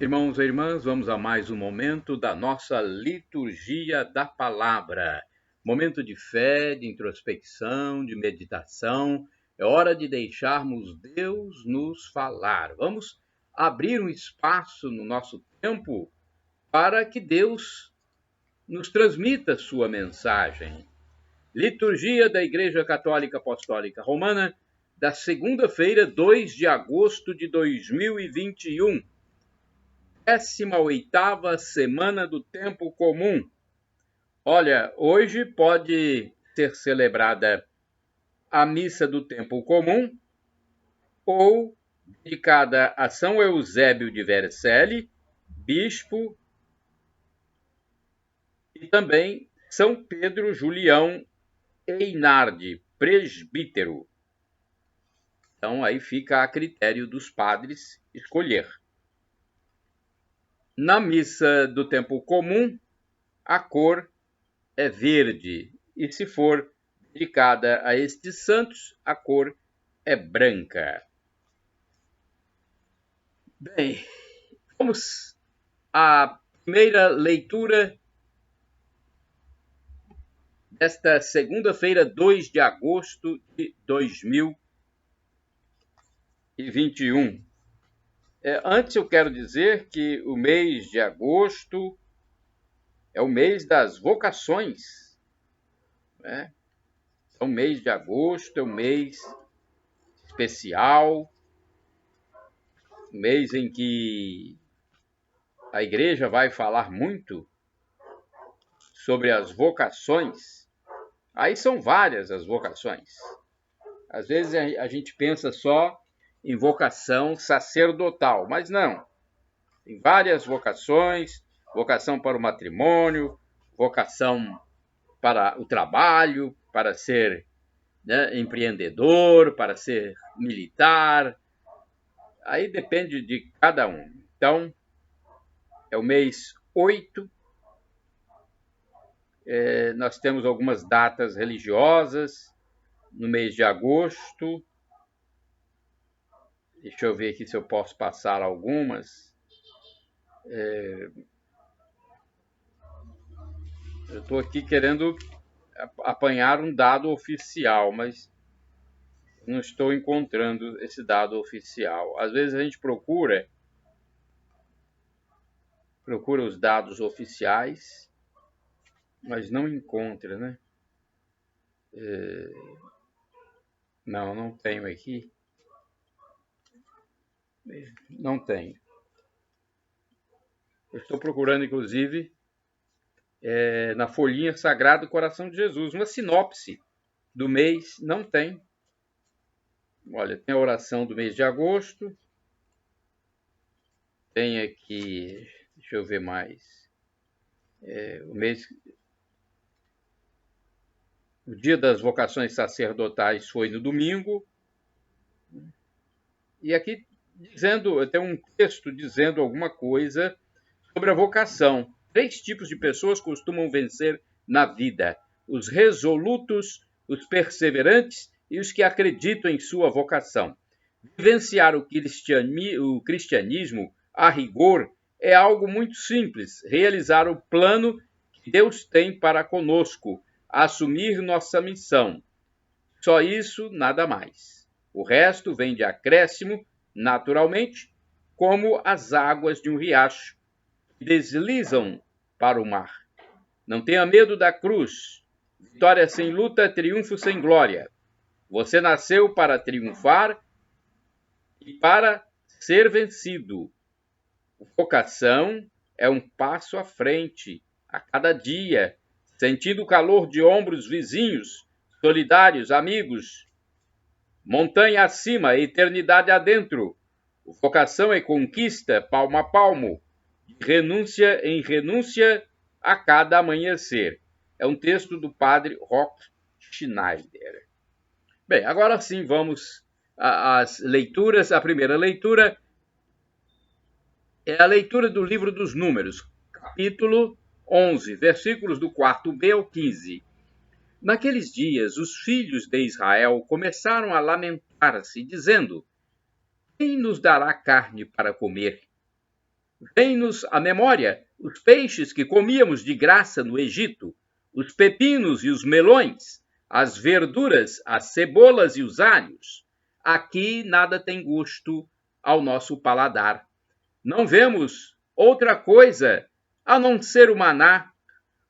Irmãos e irmãs, vamos a mais um momento da nossa liturgia da palavra. Momento de fé, de introspecção, de meditação. É hora de deixarmos Deus nos falar. Vamos abrir um espaço no nosso tempo para que Deus nos transmita sua mensagem. Liturgia da Igreja Católica Apostólica Romana, da segunda-feira, 2 de agosto de 2021. 18ª semana do tempo comum. Olha, hoje pode ser celebrada a missa do tempo comum ou dedicada a São Eusébio de Vercelli, bispo, e também São Pedro Julião Einardi, presbítero. Então aí fica a critério dos padres escolher. Na missa do tempo comum, a cor é verde, e se for dedicada a estes santos, a cor é branca. Bem, vamos à primeira leitura desta segunda-feira, 2 de agosto de 2021. Antes eu quero dizer que o mês de agosto é o mês das vocações, né? Então, o mês de agosto é um mês especial, um mês em que a igreja vai falar muito sobre as vocações. Aí são várias as vocações. Às vezes a gente pensa só em vocação sacerdotal, mas não. Tem várias vocações, vocação para o matrimônio, vocação para o trabalho, para ser, né, empreendedor, para ser militar. Aí depende de cada um. Então, é o mês 8. Nós temos algumas datas religiosas no mês de agosto. Deixa eu ver aqui se eu posso passar algumas. Eu estou aqui querendo apanhar um dado oficial, mas não estou encontrando esse dado oficial. Às vezes a gente procura os dados oficiais, mas não encontra, né? Não tenho aqui. Não tenho. Eu estou procurando, inclusive, na folhinha Sagrado Coração de Jesus, uma sinopse do mês. Não tem. Olha, tem a oração do mês de agosto. Tem aqui, deixa eu ver mais. O dia das vocações sacerdotais foi no domingo. E aqui tem um texto dizendo alguma coisa sobre a vocação. 3 tipos de pessoas costumam vencer na vida: os resolutos, os perseverantes e os que acreditam em sua vocação. Vivenciar o cristianismo, a rigor, é algo muito simples: realizar o plano que Deus tem para conosco, assumir nossa missão. Só isso, nada mais. O resto vem de acréscimo, naturalmente, como as águas de um riacho que deslizam para o mar. Não tenha medo da cruz. Vitória sem luta, triunfo sem glória. Você nasceu para triunfar e para ser vencido. Vocação é um passo à frente, a cada dia, sentindo o calor de ombros vizinhos, solidários, amigos. Montanha acima, eternidade adentro. Vocação é conquista, palmo a palmo, de renúncia em renúncia a cada amanhecer. É um texto do padre Rock Schneider. Bem, agora sim vamos às leituras. A primeira leitura é a leitura do livro dos Números, capítulo 11, versículos do 4b ao 15. Naqueles dias, os filhos de Israel começaram a lamentar-se, dizendo: quem nos dará carne para comer? Vem-nos à memória os peixes que comíamos de graça no Egito, os pepinos e os melões, as verduras, as cebolas e os alhos. Aqui nada tem gosto ao nosso paladar. Não vemos outra coisa a não ser o maná.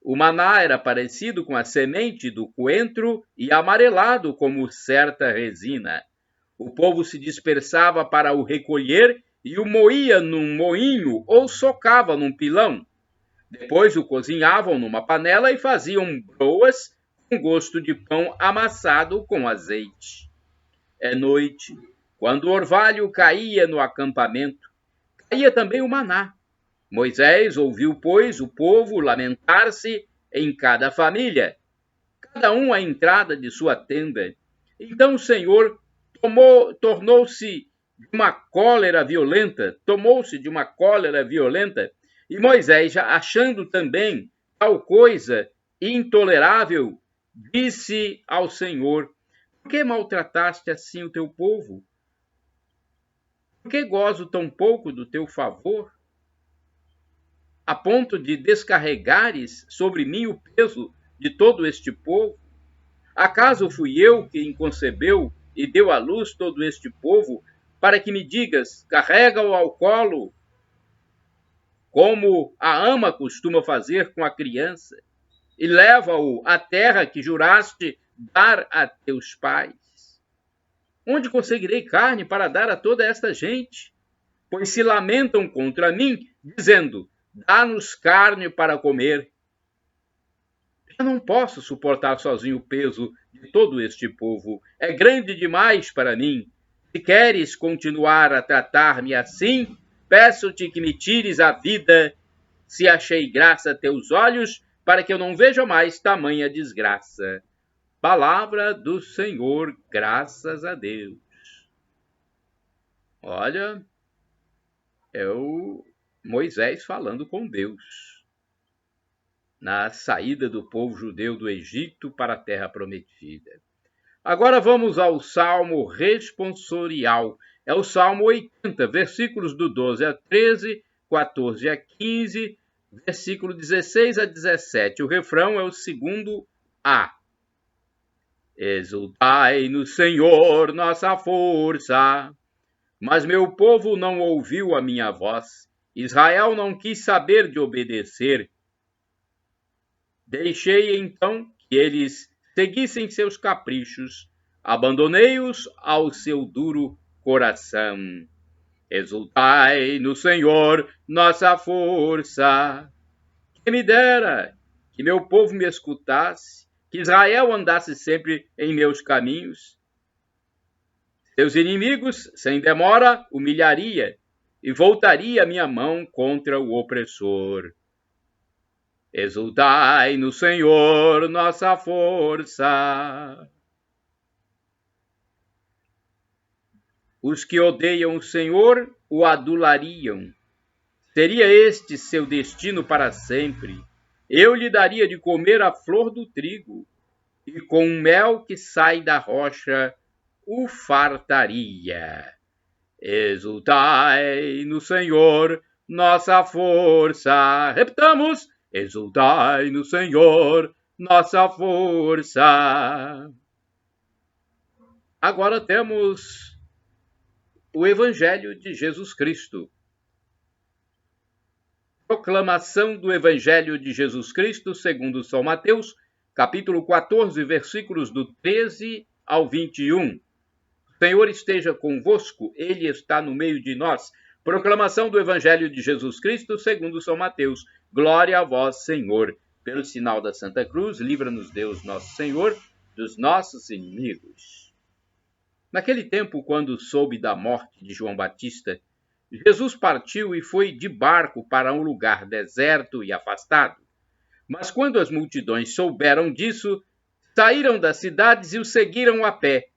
O maná era parecido com a semente do coentro e amarelado como certa resina. O povo se dispersava para o recolher e o moía num moinho ou socava num pilão. Depois o cozinhavam numa panela e faziam broas com gosto de pão amassado com azeite. É noite. Quando o orvalho caía no acampamento, caía também o maná. Moisés ouviu, pois, o povo lamentar-se em cada família, cada um à entrada de sua tenda. Então o Senhor tornou-se de uma cólera violenta, e Moisés, achando também tal coisa intolerável, disse ao Senhor: por que maltrataste assim o teu povo? Por que gozo tão pouco do teu favor, a ponto de descarregares sobre mim o peso de todo este povo? Acaso fui eu quem concebeu e deu à luz todo este povo, para que me digas: carrega-o ao colo, como a ama costuma fazer com a criança, e leva-o à terra que juraste dar a teus pais? Onde conseguirei carne para dar a toda esta gente? Pois se lamentam contra mim, dizendo: dá-nos carne para comer. Eu não posso suportar sozinho o peso de todo este povo. É grande demais para mim. Se queres continuar a tratar-me assim, peço-te que me tires a vida, se achei graça a teus olhos, para que eu não veja mais tamanha desgraça. Palavra do Senhor, graças a Deus. Olha, é o Moisés falando com Deus na saída do povo judeu do Egito para a terra prometida. Agora vamos ao Salmo responsorial. É o Salmo 80, versículos do 12 a 13, 14 a 15, versículo 16 a 17. O refrão é o segundo A. Exultai no Senhor, nossa força. Mas meu povo não ouviu a minha voz. Israel não quis saber de obedecer. Deixei então que eles seguissem seus caprichos. Abandonei-os ao seu duro coração. Exultai no Senhor, nossa força. Quem me dera que meu povo me escutasse, que Israel andasse sempre em meus caminhos. Seus inimigos, sem demora, humilharia, e voltaria minha mão contra o opressor. Exultai no Senhor, nossa força. Os que odeiam o Senhor o adulariam. Seria este seu destino para sempre. Eu lhe daria de comer a flor do trigo, e com o mel que sai da rocha o fartaria. Exultai no Senhor, nossa força. Repetamos: exultai no Senhor, nossa força. Agora temos o Evangelho de Jesus Cristo. Proclamação do Evangelho de Jesus Cristo segundo São Mateus, capítulo 14, versículos do 13 ao 21. O Senhor esteja convosco, Ele está no meio de nós. Proclamação do Evangelho de Jesus Cristo segundo São Mateus. Glória a vós, Senhor. Pelo sinal da Santa Cruz, livra-nos Deus nosso Senhor dos nossos inimigos. Naquele tempo, quando soube da morte de João Batista, Jesus partiu e foi de barco para um lugar deserto e afastado. Mas quando as multidões souberam disso, saíram das cidades e o seguiram a pé.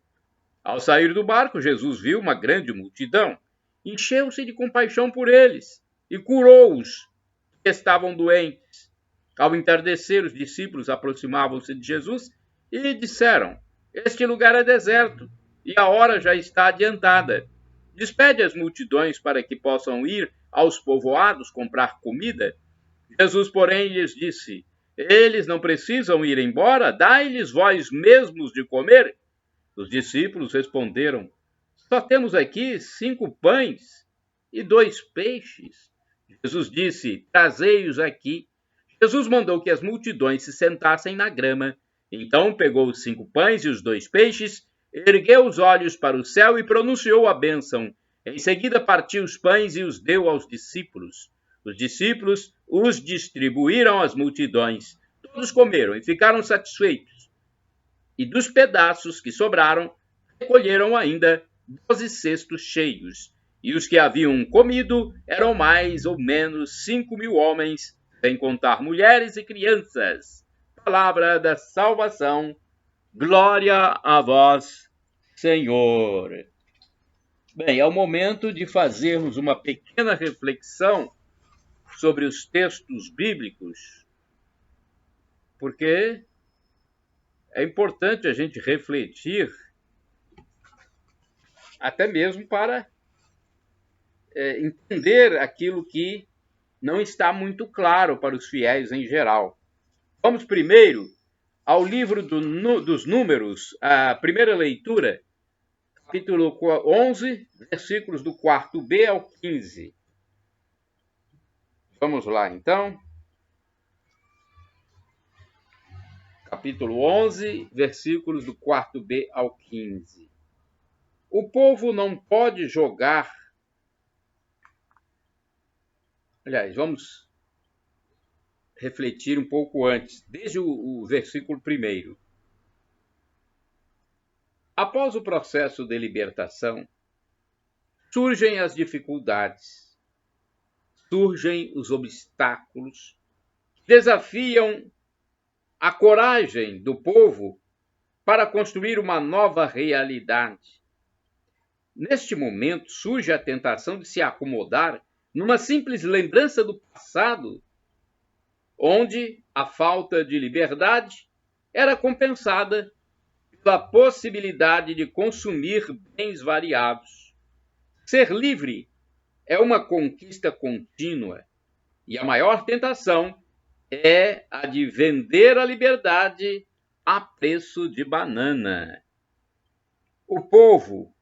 Ao sair do barco, Jesus viu uma grande multidão, encheu-se de compaixão por eles e curou-os que estavam doentes. Ao entardecer, os discípulos aproximavam-se de Jesus e disseram: este lugar é deserto e a hora já está adiantada. despede as multidões para que possam ir aos povoados comprar comida. Jesus, porém, lhes disse: eles não precisam ir embora, dai-lhes vós mesmos de comer. Os discípulos responderam: só temos aqui 5 pães e 2 peixes. Jesus disse: trazei-os aqui. Jesus mandou que as multidões se sentassem na grama. Então pegou os 5 pães e os 2 peixes, ergueu os olhos para o céu e pronunciou a bênção. Em seguida partiu os pães e os deu aos discípulos. Os discípulos os distribuíram às multidões. Todos comeram e ficaram satisfeitos. E dos pedaços que sobraram, recolheram ainda 12 cestos cheios. E os que haviam comido eram mais ou menos 5.000 homens, sem contar mulheres e crianças. Palavra da salvação. Glória a vós, Senhor. Bem, é o momento de fazermos uma pequena reflexão sobre os textos bíblicos, porque é importante a gente refletir, até mesmo para entender aquilo que não está muito claro para os fiéis em geral. Vamos primeiro ao livro dos Números, a primeira leitura, capítulo 11, versículos do 4b ao 15. Vamos lá, então. Capítulo 11, versículos do 4b ao 15. O povo não pode jogar... Aliás, vamos refletir um pouco antes, desde o versículo 1. Após o processo de libertação, surgem as dificuldades, surgem os obstáculos, desafiam a coragem do povo para construir uma nova realidade. Neste momento surge a tentação de se acomodar numa simples lembrança do passado, onde a falta de liberdade era compensada pela possibilidade de consumir bens variados. Ser livre é uma conquista contínua, e a maior tentação é a de vender a liberdade a preço de banana. O povo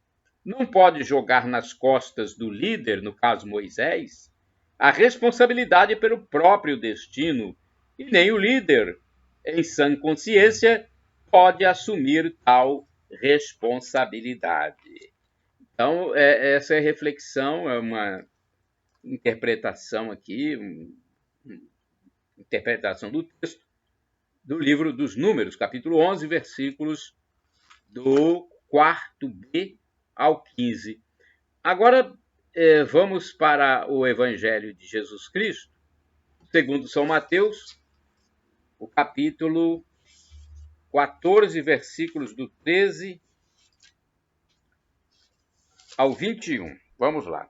não pode jogar nas costas do líder, no caso Moisés, a responsabilidade pelo próprio destino, e nem o líder, em sã consciência, pode assumir tal responsabilidade. Então, essa é a reflexão, é uma interpretação aqui, interpretação do texto do livro dos Números, capítulo 11, versículos do 4b ao 15. Agora, vamos para o Evangelho de Jesus Cristo, segundo São Mateus, o capítulo 14, versículos do 13 ao 21. Vamos lá.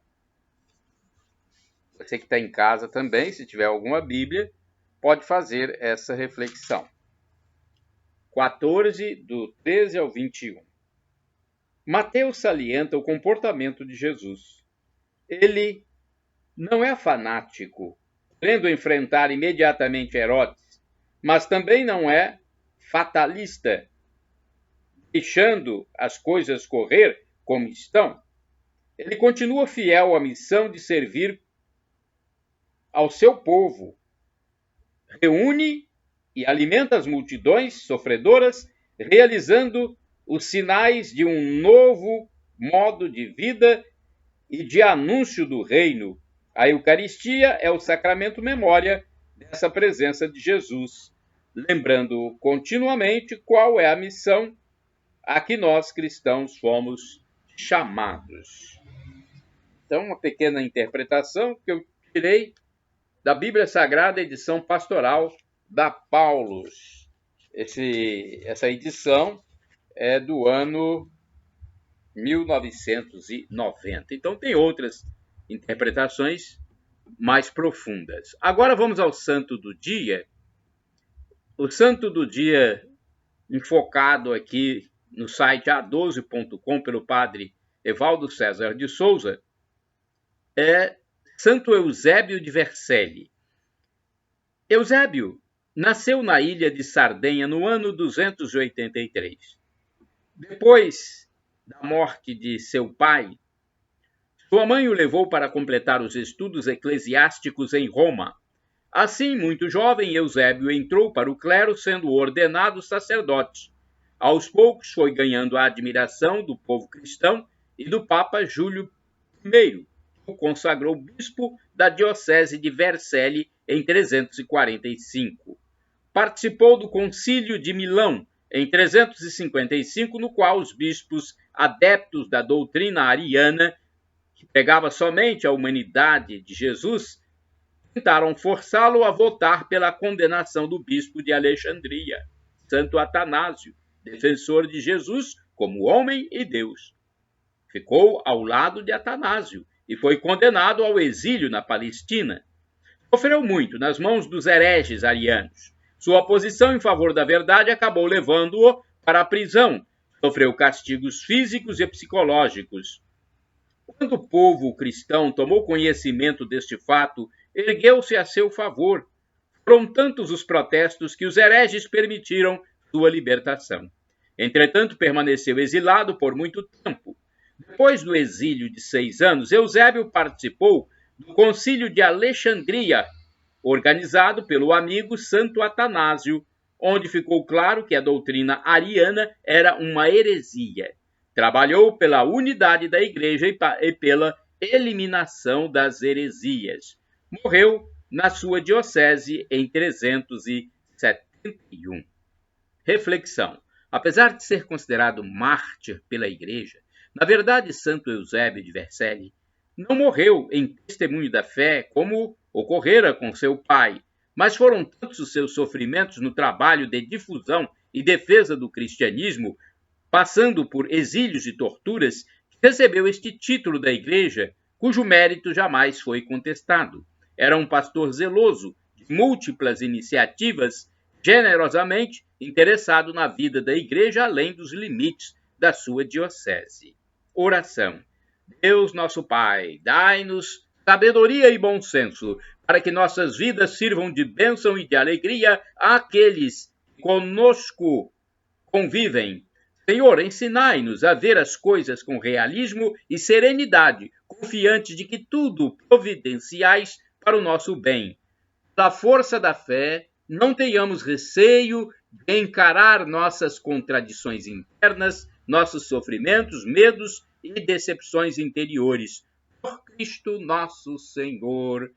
Você que está em casa também, se tiver alguma Bíblia, pode fazer essa reflexão. 14, do 13 ao 21. Mateus salienta o comportamento de Jesus. Ele não é fanático, querendo enfrentar imediatamente Herodes, mas também não é fatalista, deixando as coisas correr como estão. Ele continua fiel à missão de servir ao seu povo, reúne e alimenta as multidões sofredoras, realizando os sinais de um novo modo de vida e de anúncio do reino. A Eucaristia é o sacramento memória dessa presença de Jesus, lembrando continuamente qual é a missão a que nós cristãos fomos chamados. Então, uma pequena interpretação que eu tirei da Bíblia Sagrada, edição pastoral da Paulus. Essa edição é do ano 1990. Então, tem outras interpretações mais profundas. Agora vamos ao Santo do Dia. O Santo do Dia, enfocado aqui no site a12.com pelo padre Evaldo César de Souza, é Santo Eusébio de Vercelli. Eusébio nasceu na ilha de Sardenha no ano 283. Depois da morte de seu pai, sua mãe o levou para completar os estudos eclesiásticos em Roma. Assim, muito jovem, Eusébio entrou para o clero, sendo ordenado sacerdote. Aos poucos foi ganhando a admiração do povo cristão e do Papa Júlio I, que o consagrou bispo da diocese de Vercelli em 345. Participou do Concílio de Milão em 355, no qual os bispos adeptos da doutrina ariana, que pregava somente a humanidade de Jesus, tentaram forçá-lo a votar pela condenação do bispo de Alexandria, Santo Atanásio, defensor de Jesus como homem e Deus. Ficou ao lado de Atanásio e foi condenado ao exílio na Palestina. Sofreu muito nas mãos dos hereges arianos. Sua posição em favor da verdade acabou levando-o para a prisão. Sofreu castigos físicos e psicológicos. Quando o povo cristão tomou conhecimento deste fato, ergueu-se a seu favor. Foram tantos os protestos que os hereges permitiram sua libertação. Entretanto, permaneceu exilado por muito tempo. Depois do exílio de 6 anos, Eusébio participou do Concílio de Alexandria, organizado pelo amigo Santo Atanásio, onde ficou claro que a doutrina ariana era uma heresia. Trabalhou pela unidade da Igreja e pela eliminação das heresias. Morreu na sua diocese em 371. Reflexão. Apesar de ser considerado mártir pela Igreja, na verdade, Santo Eusébio de Vercelli não morreu em testemunho da fé como ocorrera com seu pai, mas foram tantos os seus sofrimentos no trabalho de difusão e defesa do cristianismo, passando por exílios e torturas, que recebeu este título da Igreja, cujo mérito jamais foi contestado. Era um pastor zeloso, de múltiplas iniciativas, generosamente interessado na vida da Igreja além dos limites da sua diocese. Oração. Deus nosso Pai, dai-nos sabedoria e bom senso, para que nossas vidas sirvam de bênção e de alegria àqueles que conosco convivem. Senhor, ensinai-nos a ver as coisas com realismo e serenidade, confiantes de que tudo providenciais para o nosso bem. Da força da fé, não tenhamos receio de encarar nossas contradições internas, nossos sofrimentos, medos e decepções interiores. Por Cristo nosso Senhor,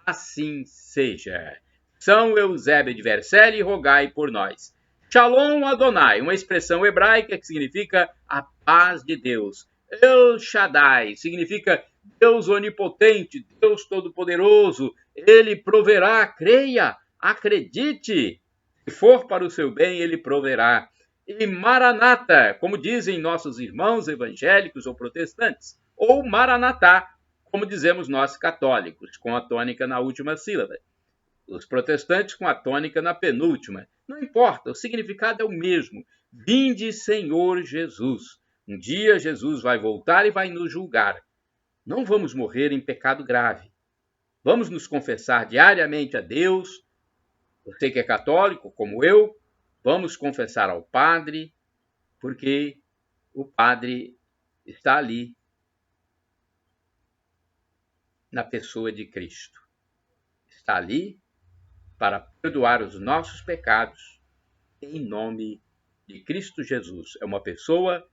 assim seja. São Eusébio de Vercelli, rogai por nós. Shalom Adonai, uma expressão hebraica que significa a paz de Deus. El Shaddai significa Deus onipotente, Deus todo-poderoso. Ele proverá, creia, acredite. Se for para o seu bem, ele proverá. E Maranata, como dizem nossos irmãos evangélicos ou protestantes, ou Maranatá, como dizemos nós católicos, com a tônica na última sílaba. Os protestantes com a tônica na penúltima. Não importa, o significado é o mesmo. Vinde, Senhor Jesus. Um dia Jesus vai voltar e vai nos julgar. Não vamos morrer em pecado grave. Vamos nos confessar diariamente a Deus. Você que é católico, como eu, vamos confessar ao Padre, porque o Padre está ali na pessoa de Cristo. Está ali para perdoar os nossos pecados em nome de Cristo Jesus. É uma pessoa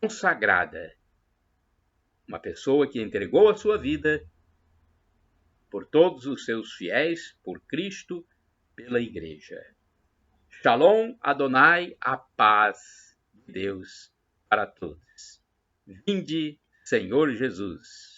consagrada, uma pessoa que entregou a sua vida por todos os seus fiéis, por Cristo, pela Igreja. Shalom Adonai, a paz de Deus para todos. Vinde, Senhor Jesus.